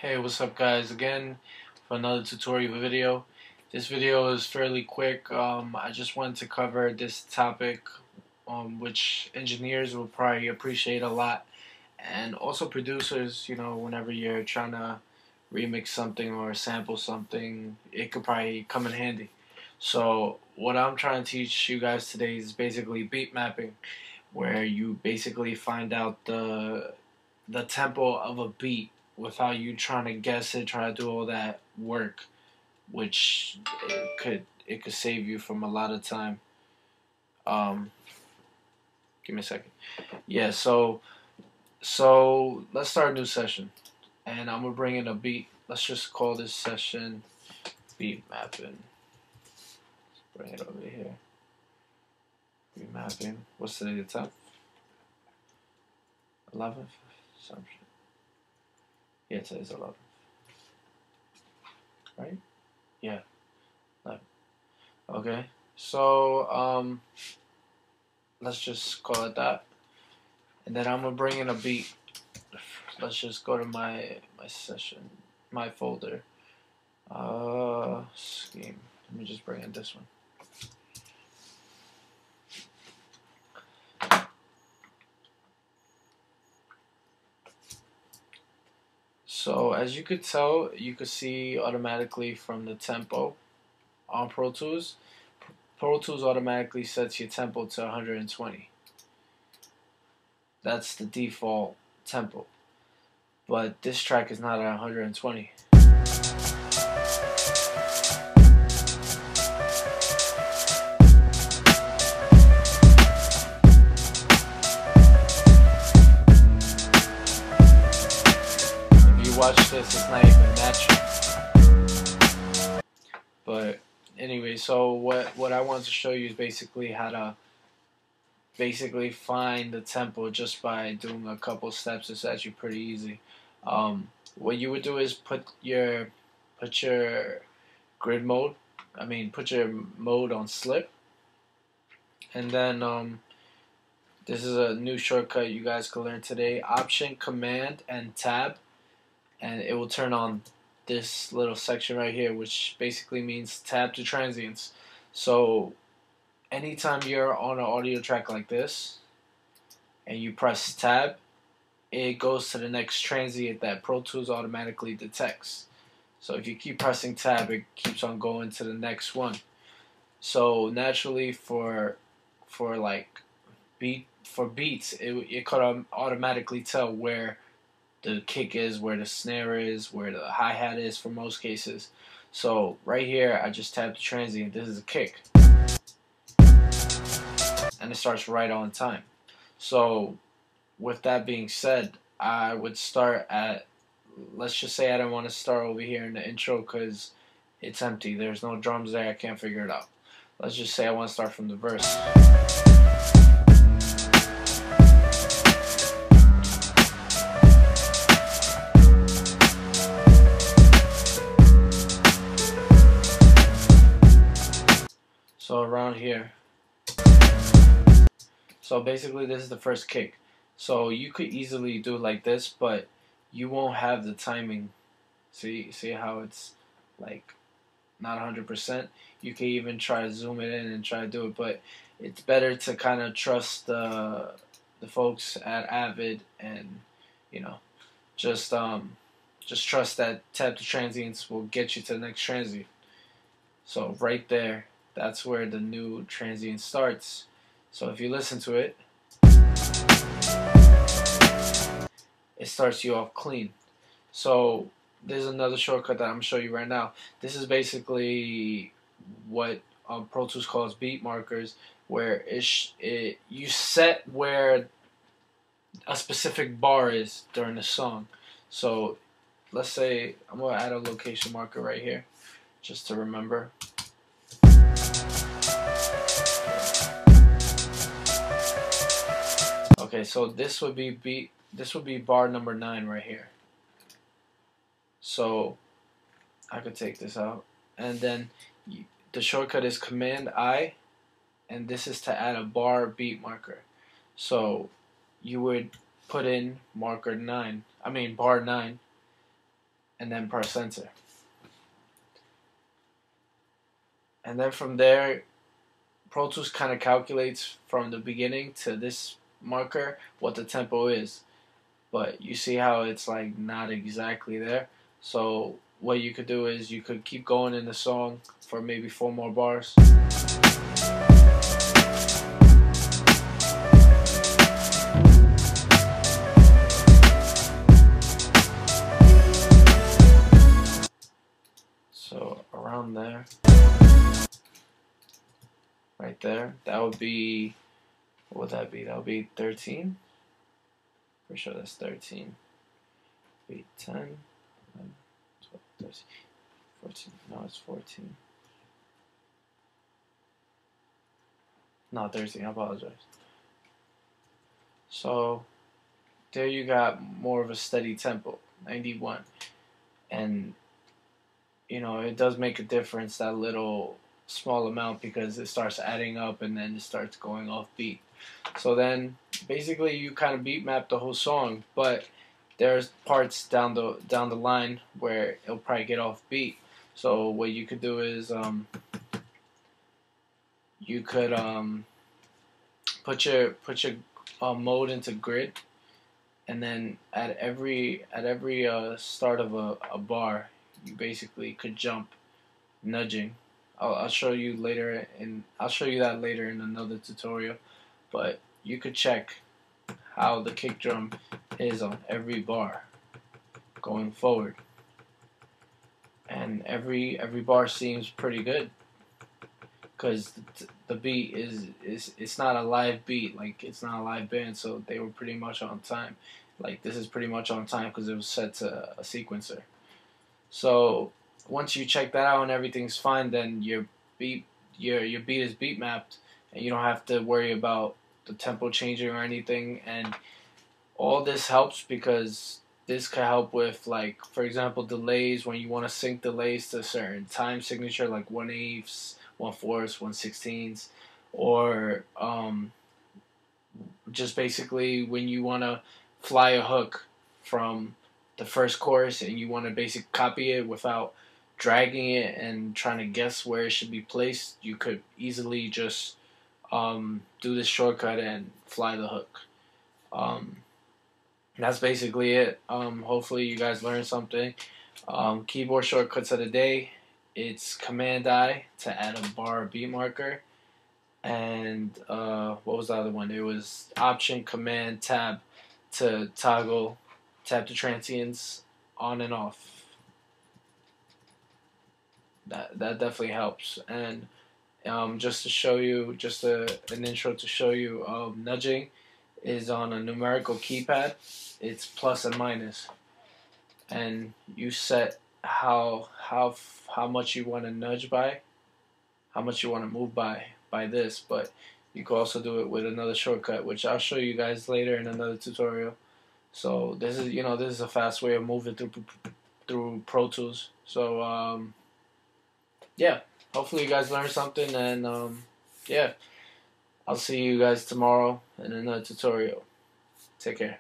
Hey, what's up guys? Again for another tutorial video. This video is fairly quick. I just wanted to cover this topic which engineers will probably appreciate a lot, and also producers, whenever you're trying to remix something or sample something, it could probably come in handy. So what I'm trying to teach you guys today is basically beat mapping, where you basically find out the tempo of a beat without you trying to guess it, trying to do all that work, which it could save you from a lot of time. Um, Give me a second. Yeah, so let's start a new session, and I'm gonna bring in a beat. Let's just call this session beat mapping. Let's bring it over here. Beat mapping. What's today? The 10th, 11th. Yeah, today's 11th. Right? Yeah. 11th. Okay. So let's just call it that, and then I'm gonna bring in a beat. Let's just go to my session, my folder, scheme. Let me just bring in this one. So as you could tell, you could see automatically from the tempo on Pro Tools. Pro Tools automatically sets your tempo to 120. That's the default tempo. But this track is not at 120. If you watch this, it's not even matching. But anyway, so what I want to show you is basically how to find the tempo just by doing a couple steps. It's actually pretty easy. What you would do is put your grid mode. Put your mode on slip, and then this is a new shortcut you guys can learn today. Option, Command, and Tab, and it will turn on this little section right here, which basically means tab to transients. So anytime you're on an audio track like this and you press tab, it goes to the next transient that Pro Tools automatically detects. So if you keep pressing tab, it keeps on going to the next one. So naturally for beats, it could automatically tell where the kick is, where the snare is, where the hi-hat is for most cases. So right here, I just tapped the transient. This is a kick, and it starts right on time. So with that being said, I would start at, let's just say I don't want to start over here in the intro because it's empty. There's no drums there. I can't figure it out. Let's just say I want to start from the verse. So around here. So basically this is the first kick. So you could easily do it like this, but you won't have the timing. See how it's like not 100%? You can even try to zoom it in and try to do it, but it's better to kind of trust the folks at Avid, and just trust that tab to transients will get you to the next transient. So right there, that's where the new transient starts. So if you listen to it, it starts you off clean. So there's another shortcut that I'm going to show you right now. This is basically what Pro Tools calls beat markers, where you set where a specific bar is during the song. So let's say I'm going to add a location marker right here just to remember. Okay, so this would be bar number 9 right here. So I could take this out, and then the shortcut is Command I, and this is to add a bar beat marker. So you would put in bar 9, and then press enter. And then from there, Pro Tools kind of calculates from the beginning to this marker what the tempo is. But you see how it's like not exactly there. So what you could do is you could keep going in the song for maybe 4 more bars. So around there, right there, that would be, what would that be? That would be 13. Pretty sure that's 13. 8, 10, 11, 12, 13, 14. No, it's 14. No, 13. I apologize. So there you got more of a steady tempo, 91. And you know, it does make a difference, that little small amount, because it starts adding up and then it starts going off beat. So then basically you kind of beat map the whole song, but there's parts down the line where it'll probably get off beat. So what you could do is you could put your mode into grid, and then at every start of a bar, you basically could jump nudging. I'll show you later, and I'll show you that later in another tutorial. But you could check how the kick drum is on every bar going forward, and every bar seems pretty good, because the beat is it's not a live beat, like it's not a live band, so they were pretty much on time. Like this is pretty much on time because it was set to a sequencer. So once you check that out and everything's fine, then your beat is beat mapped, and you don't have to worry about the tempo changing or anything. And all this helps because this could help with, like, for example, delays, when you want to sync delays to a certain time signature, like 1/8, 1/4, 1/16, or just basically when you want to fly a hook from the first chorus and you want to basically copy it without dragging it and trying to guess where it should be placed, you could easily just do this shortcut and fly the hook. That's basically it. Hopefully you guys learned something. Keyboard shortcuts of the day. It's Command-I to add a bar beat marker. And what was the other one? It was Option Command Tab to tap the transients on and off. That definitely helps. And just to show you, just an intro to show you, nudging is on a numerical keypad. It's plus and minus, and you set how much you want to nudge by, how much you want to move by this. But you can also do it with another shortcut, which I'll show you guys later in another tutorial. So this is a fast way of moving through Pro Tools. So yeah, hopefully you guys learned something, and yeah, I'll see you guys tomorrow in another tutorial. Take care.